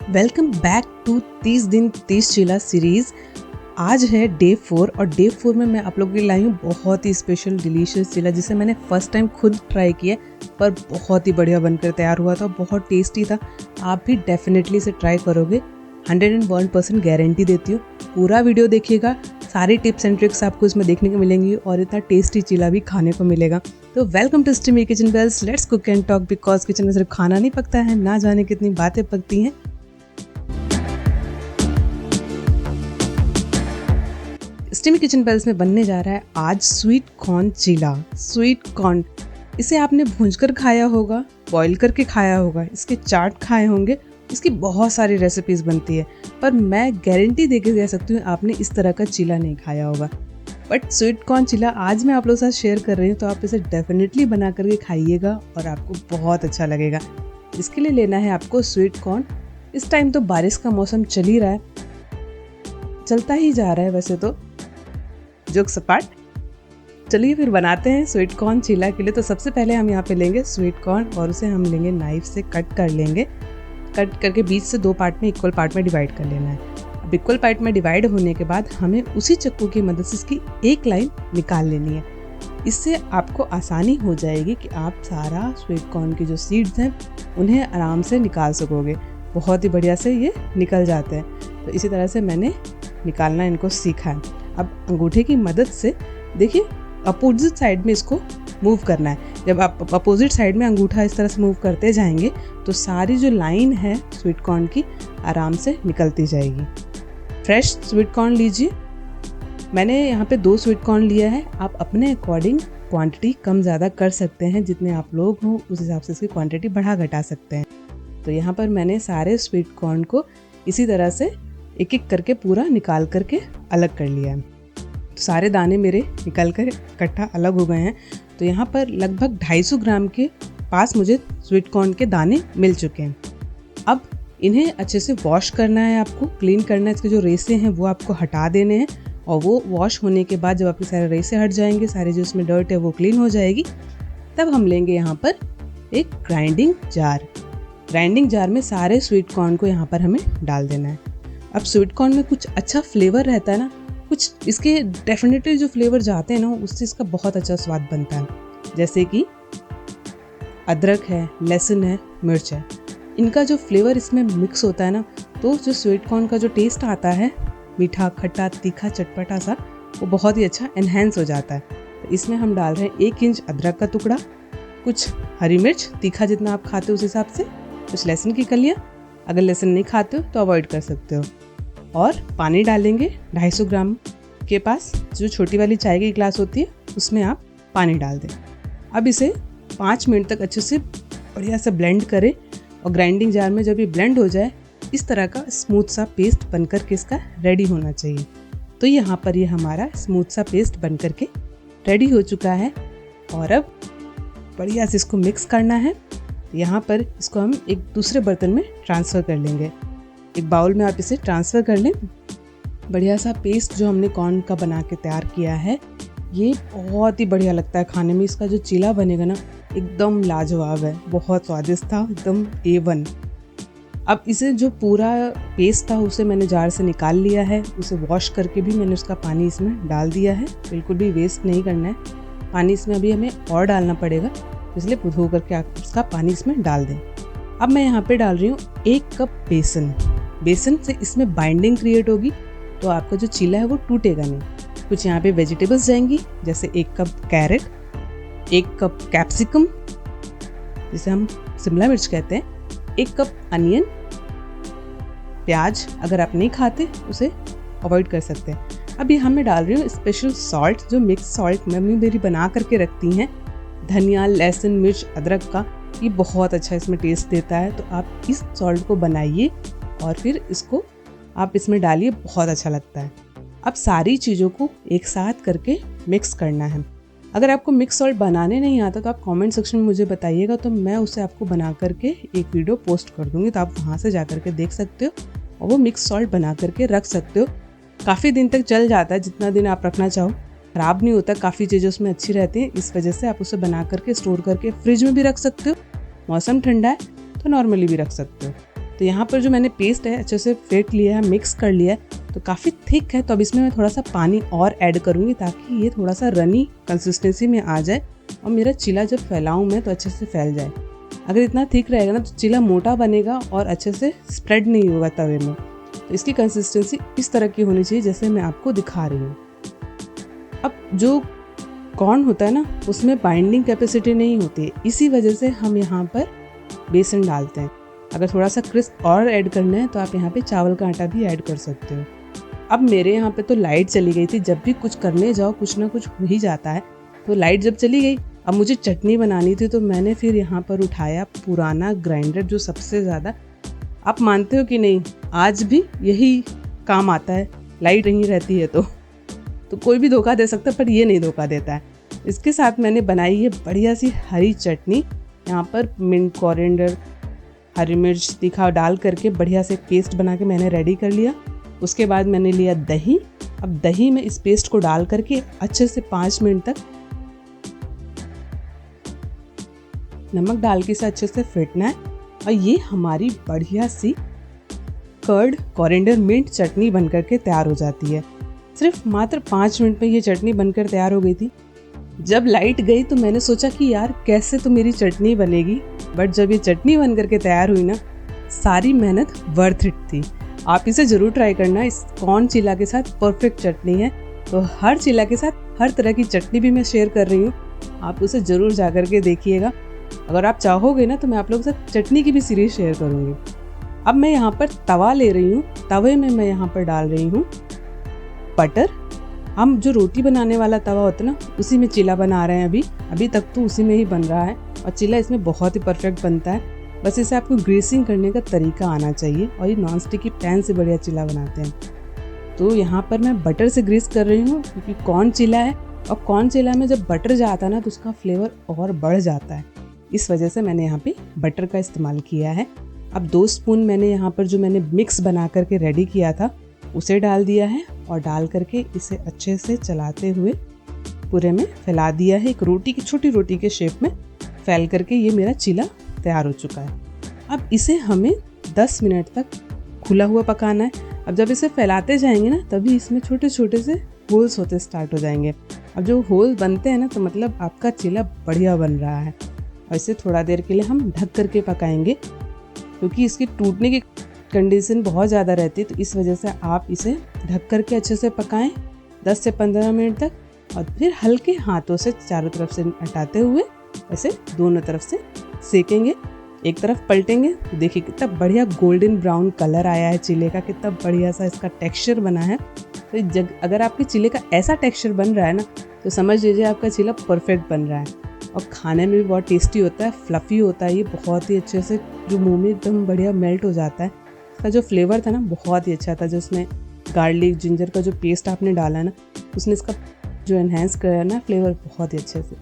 Welcome back to 30 दिन 30 चीला series. आज है डे 4 और डे 4 में मैं आप लोगों के लिए लाई हूँ बहुत ही स्पेशल डिलीशियस चीला जिसे मैंने फर्स्ट टाइम खुद ट्राई किया पर बहुत ही बढ़िया बनकर तैयार हुआ था, बहुत टेस्टी था। आप भी डेफिनेटली इसे ट्राई करोगे, 101% गारंटी देती हूँ। पूरा वीडियो देखिएगा, सारी टिप्स एंड ट्रिक्स आपको इसमें देखने को मिलेंगी और इतना टेस्टी चीला भी खाने को मिलेगा। तो welcome to steamy kitchen bells, let's cook and talk, because kitchen में सिर्फ खाना नहीं पकता है, ना जाने कितनी बातें पकती हैं। स्टीमी किचन बेल्स में बनने जा रहा है आज स्वीट कॉर्न चीला। स्वीट कॉर्न, इसे आपने भूंजकर खाया होगा, बॉईल करके खाया होगा, इसके चाट खाए होंगे, इसकी बहुत सारी रेसिपीज बनती है, पर मैं गारंटी देके कह सकती हूँ आपने इस तरह का चीला नहीं खाया होगा। बट स्वीट कॉर्न चीला आज मैं आप लोगों के साथ शेयर कर रही हूँ, तो आप इसे डेफिनेटली बना करके खाइएगा और आपको बहुत अच्छा लगेगा। इसके लिए लेना है आपको स्वीट कॉर्न। इस टाइम तो बारिश का मौसम चल ही रहा है, चलता ही जा रहा है वैसे तो, जोक सपाट। चलिए फिर बनाते हैं स्वीट कॉर्न चीला के लिए। तो सबसे पहले हम यहाँ पे लेंगे स्वीट कॉर्न और उसे हम लेंगे नाइफ से कट कर लेंगे। कट करके बीच से 2 पार्ट में, इक्वल पार्ट में डिवाइड कर लेना है। अब इक्वल पार्ट में डिवाइड होने के बाद हमें उसी चक्कू की मदद से इसकी एक लाइन निकाल लेनी है। इससे आपको आसानी हो जाएगी कि आप सारा स्वीट कॉर्न की जो सीड्स हैं उन्हें आराम से निकाल सकोगे। बहुत ही बढ़िया से ये निकल जाते हैं। तो इसी तरह से मैंने निकालना इनको सीखा है। अब अंगूठे की मदद से देखिए अपोजिट साइड में इसको मूव करना है। जब आप अपोजिट साइड में अंगूठा इस तरह से मूव करते जाएंगे तो सारी जो लाइन है स्वीट कॉर्न की आराम से निकलती जाएगी। फ्रेश स्वीट कॉर्न लीजिए। मैंने यहाँ पे 2 स्वीट कॉर्न लिया है। आप अपने अकॉर्डिंग क्वांटिटी कम ज़्यादा कर सकते हैं, जितने आप लोग हो उस हिसाब से इसकी क्वांटिटी बढ़ा घटा सकते हैं। तो यहाँ पर मैंने सारे स्वीट कॉर्न को इसी तरह से एक एक करके पूरा निकाल करके अलग कर लिया है। तो सारे दाने मेरे निकल कर इकट्ठा अलग हो गए हैं। तो यहाँ पर लगभग 250 ग्राम के पास मुझे स्वीट कॉर्न के दाने मिल चुके हैं। अब इन्हें अच्छे से वॉश करना है, आपको क्लीन करना है। इसके जो रेसे हैं वो आपको हटा देने हैं और वो वॉश होने के बाद जब आपके सारे रेसे हट जाएंगे, सारे जो इसमें डर्ट है वो क्लीन हो जाएगी, तब हम लेंगे यहाँ पर एक ग्राइंडिंग जार। ग्राइंडिंग जार में सारे स्वीट कॉर्न को यहाँ पर हमें डाल देना है। अब स्वीट कॉर्न में कुछ अच्छा फ्लेवर रहता है ना, कुछ इसके डेफिनेटली जो फ्लेवर जाते हैं ना उससे इसका बहुत अच्छा स्वाद बनता है। जैसे कि अदरक है, लहसुन है, मिर्च है, इनका जो फ्लेवर इसमें मिक्स होता है ना, तो जो स्वीट कॉर्न का जो टेस्ट आता है, मीठा खट्टा तीखा चटपटा सा, वो बहुत ही अच्छा एनहेंस हो जाता है। तो इसमें हम डाल रहे हैं 1 इंच अदरक का टुकड़ा, कुछ हरी मिर्च, तीखा जितना आप खाते हो उस हिसाब से, कुछ लहसुन की कलियाँ, अगर लहसुन नहीं खाते हो तो अवॉइड कर सकते हो, और पानी डालेंगे 250 ग्राम के पास। जो छोटी वाली चाय की गिलास होती है उसमें आप पानी डाल दें। अब इसे 5 मिनट तक अच्छे से बढ़िया से ब्लेंड करें और ग्राइंडिंग जार में जब ये ब्लेंड हो जाए इस तरह का स्मूथ सा पेस्ट बनकर के इसका रेडी होना चाहिए। तो यहाँ पर ये हमारा स्मूथ सा पेस्ट बनकर के रेडी हो चुका है और अब बढ़िया से इसको मिक्स करना है। यहाँ पर इसको हम एक दूसरे बर्तन में ट्रांसफ़र कर लेंगे। एक बाउल में आप इसे ट्रांसफ़र कर लें। बढ़िया सा पेस्ट जो हमने कॉर्न का बना के तैयार किया है, ये बहुत ही बढ़िया लगता है खाने में। इसका जो चीला बनेगा ना एकदम लाजवाब है, बहुत स्वादिष्ट था, एकदम A1। अब इसे जो पूरा पेस्ट था उसे मैंने जार से निकाल लिया है। उसे वॉश करके भी मैंने उसका पानी इसमें डाल दिया है। बिल्कुल भी वेस्ट नहीं करना है पानी, इसमें अभी हमें और डालना पड़ेगा, इसलिए धो करके आप उसका पानी इसमें डाल दें। अब मैं यहाँ पे डाल रही हूँ 1 कप बेसन। बेसन से इसमें बाइंडिंग क्रिएट होगी तो आपका जो चीला है वो टूटेगा नहीं। कुछ यहाँ पे वेजिटेबल्स जाएंगी, जैसे 1 कप कैरेट, 1 कप कैप्सिकम जिसे हम शिमला मिर्च कहते हैं, 1 कप अनियन, प्याज अगर आप नहीं खाते उसे अवॉइड कर सकते हैं। अभी हमें डाल रही हूँ स्पेशल सॉल्ट, जो मिक्स सॉल्ट मम्मी मेरी बना करके रखती हैं, धनिया, लहसुन, मिर्च, अदरक का, ये बहुत अच्छा इसमें टेस्ट देता है। तो आप इस सॉल्ट को बनाइए और फिर इसको आप इसमें डालिए, बहुत अच्छा लगता है। अब सारी चीज़ों को एक साथ करके मिक्स करना है। अगर आपको मिक्स सॉल्ट बनाने नहीं आता तो आप कमेंट सेक्शन में मुझे बताइएगा, तो मैं उसे आपको बना करके एक वीडियो पोस्ट कर दूँगी, तो आप वहाँ से जा करके देख सकते हो और वो मिक्स सॉल्ट बना करके रख सकते हो। काफ़ी दिन तक चल जाता है, जितना दिन आप रखना चाहो, ख़राब नहीं होता। काफ़ी चीज़ें उसमें अच्छी रहती हैं, इस वजह से आप उसे बना करके स्टोर करके फ्रिज में भी रख सकते हो। मौसम ठंडा है तो नॉर्मली भी रख सकते हो। तो यहाँ पर जो मैंने पेस्ट है अच्छे से फेंट लिया है, मिक्स कर लिया है, तो काफ़ी थिक है। तो अब इसमें मैं थोड़ा सा पानी और ऐड करूँगी ताकि ये थोड़ा सा रनी कंसिस्टेंसी में आ जाए और मेरा चिला जब फैलाऊँ मैं तो अच्छे से फैल जाए। अगर इतना थिक रहेगा ना तो चिला मोटा बनेगा और अच्छे से स्प्रेड नहीं होगा तवे में। तो इसकी कंसिस्टेंसी इस तरह की होनी चाहिए जैसे मैं आपको दिखा रही हूँ। अब जो कॉर्न होता है ना उसमें बाइंडिंग कैपेसिटी नहीं होती है, इसी वजह से हम यहाँ पर बेसन डालते हैं। अगर थोड़ा सा क्रिस्प और ऐड करना है तो आप यहाँ पे चावल का आटा भी ऐड कर सकते हो। अब मेरे यहाँ पे तो लाइट चली गई थी। जब भी कुछ करने जाओ कुछ ना कुछ हो ही जाता है। तो लाइट जब चली गई, अब मुझे चटनी बनानी थी, तो मैंने फिर यहाँ पर उठाया पुराना ग्राइंडर जो सबसे ज़्यादा, आप मानते हो कि नहीं, आज भी यही काम आता है लाइट नहीं रहती है तो कोई भी धोखा दे सकता है पर ये नहीं धोखा देता है। इसके साथ मैंने बनाई है बढ़िया सी हरी चटनी। यहाँ पर मिंट, कोरिएंडर, हरी मिर्च, तीखा डाल करके बढ़िया से पेस्ट बना के मैंने रेडी कर लिया। उसके बाद मैंने लिया दही। अब दही में इस पेस्ट को डाल करके अच्छे से 5 मिनट तक नमक डाल के इसे अच्छे से फेंटना है और ये हमारी बढ़िया सी कर्ड, कोरिएंडर, मिंट चटनी बनकर के तैयार हो जाती है। सिर्फ मात्र 5 मिनट में ये चटनी बनकर तैयार हो गई थी। जब लाइट गई तो मैंने सोचा कि यार कैसे तो मेरी चटनी बनेगी, बट जब ये चटनी बन करके तैयार हुई ना, सारी मेहनत वर्थ इट थी। आप इसे ज़रूर ट्राई करना। इस कॉर्न चिला के साथ परफेक्ट चटनी है। तो हर चिला के साथ हर तरह की चटनी भी मैं शेयर कर रही हूँ, आप उसे ज़रूर जा कर के देखिएगा। अगर आप चाहोगे ना तो मैं आप लोगों के साथ चटनी की भी सीरीज शेयर करूँगी। अब मैं यहाँ पर तवा ले रही हूँ। तवे में मैं यहाँ पर डाल रही हूँ बटर। हम जो रोटी बनाने वाला तवा होता है ना उसी में चिला बना रहे हैं। अभी तक तो उसी में ही बन रहा है और चिला इसमें बहुत ही परफेक्ट बनता है। बस इसे आपको ग्रीसिंग करने का तरीका आना चाहिए और ये नॉन स्टिक की पैन से बढ़िया चिला बनाते हैं। तो यहाँ पर मैं बटर से ग्रीस कर रही हूँ क्योंकि कॉर्न चिला है और कॉर्न चिला में जब बटर जाता है ना तो उसका फ्लेवर और बढ़ जाता है। इस वजह से मैंने यहाँ पे बटर का इस्तेमाल किया है। अब 2 स्पून मैंने यहाँ पर जो मैंने मिक्स बना करके रेडी किया था उसे डाल दिया है और डाल करके इसे अच्छे से चलाते हुए पूरे में फैला दिया है। एक रोटी की, छोटी रोटी के शेप में फैल करके ये मेरा चिला तैयार हो चुका है। अब इसे हमें 10 मिनट तक खुला हुआ पकाना है। अब जब इसे फैलाते जाएंगे ना तभी इसमें छोटे छोटे से होल्स होते स्टार्ट हो जाएंगे। अब जो होल बनते हैं ना तो मतलब आपका चिला बढ़िया बन रहा है। और इसे थोड़ा देर के लिए हम ढक करके पकाएंगे क्योंकि इसकी टूटने की कंडीशन बहुत ज़्यादा रहती है। तो इस वजह से आप इसे ढक करके अच्छे से पकाएं 10 से 15 मिनट तक और फिर हल्के हाथों से चारों तरफ से हटाते हुए ऐसे दोनों तरफ से सेकेंगे। एक तरफ पलटेंगे तो देखिए कितना बढ़िया गोल्डन ब्राउन कलर आया है चिले का, कितना बढ़िया सा इसका टेक्सचर बना है। तो अगर आपके चिले का ऐसा टेक्सचर बन रहा है ना तो समझ लीजिए आपका चिला परफेक्ट बन रहा है और खाने में भी बहुत टेस्टी होता है, फ्लफ़ी होता है। ये बहुत ही अच्छे से जो मुंह में एकदम बढ़िया मेल्ट हो जाता है। इसका जो फ्लेवर था ना बहुत ही अच्छा था। जो उसमें गार्लिक, जिंजर का जो पेस्ट आपने डाला ना उसने इसका जो एनहेंस किया ना फ्लेवर बहुत ही अच्छे से।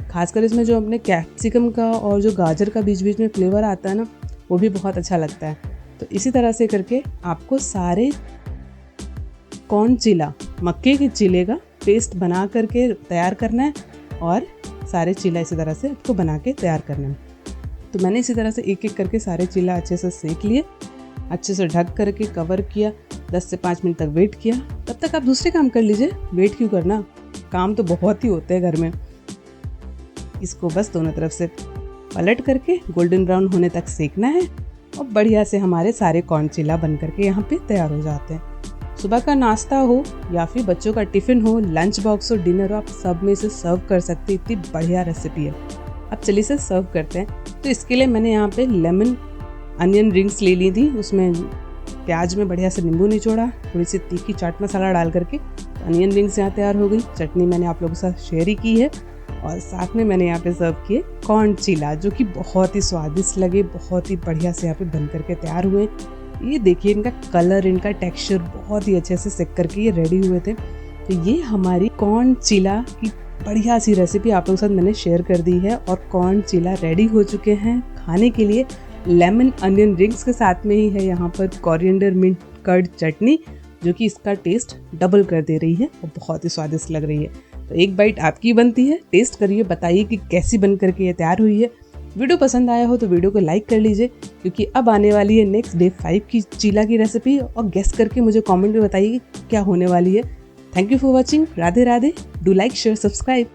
खासकर इसमें जो अपने कैप्सिकम का और जो गाजर का बीच बीच में फ्लेवर आता है ना वो भी बहुत अच्छा लगता है। तो इसी तरह से करके आपको सारे कॉर्न चिला, मक्के के चिले का पेस्ट बना करके तैयार करना है और सारे चिला इसी तरह से आपको बना के तैयार करना है। तो मैंने इसी तरह से एक एक करके सारे चिला अच्छे से सेक लिए, अच्छे से ढक करके कवर किया, 10 से 5 मिनट तक वेट किया। तब तक आप दूसरे काम कर लीजिए, वेट क्यों करना, काम तो बहुत ही होते हैं घर में। इसको बस दोनों तरफ से पलट करके गोल्डन ब्राउन होने तक सेकना है और बढ़िया से हमारे सारे कॉर्न चिला बन करके यहाँ पे तैयार हो जाते हैं। सुबह का नाश्ता हो या फिर बच्चों का टिफ़िन हो, लंच बॉक्स हो, डिनर हो, आप सब में इसे सर्व कर सकते हैं। इतनी बढ़िया रेसिपी है। अब चलिए इसे सर्व करते हैं। तो इसके लिए मैंने यहाँ पे लेमन अनियन रिंग्स ले ली थी। उसमें प्याज में बढ़िया से नींबू निचोड़ा, थोड़ी सी तीखी चाट मसाला डाल करके अनियन रिंग्स यहाँ तैयार हो गई। चटनी मैंने आप लोगों के साथ शेयर ही की है और साथ में मैंने यहाँ पे सर्व किए कॉर्न चिला जो कि बहुत ही स्वादिष्ट लगे, बहुत ही बढ़िया से यहाँ पे बन करके तैयार हुए। ये देखिए इनका कलर, इनका टेक्सचर बहुत ही अच्छे से सेक करके ये रेडी हुए थे। तो ये हमारी कॉर्न चिला की बढ़िया सी रेसिपी आप लोगों के साथ मैंने शेयर कर दी है और कॉर्न चिला रेडी हो चुके हैं खाने के लिए। लेमन अनियन रिंग्स के साथ में ही है यहाँ पर कोरिएंडर मिंट कर्ड चटनी जो कि इसका टेस्ट डबल कर दे रही है और बहुत ही स्वादिष्ट लग रही है। तो एक बाइट आपकी बनती है, टेस्ट करिए, बताइए कि कैसी बन करके ये तैयार हुई है। वीडियो पसंद आया हो तो वीडियो को लाइक कर लीजिए, क्योंकि अब आने वाली है नेक्स्ट डे 5 की चीला की रेसिपी, और गेस करके मुझे कमेंट में बताइए क्या होने वाली है। Thank you for watching. Radhe Radhe. Do like, share, subscribe.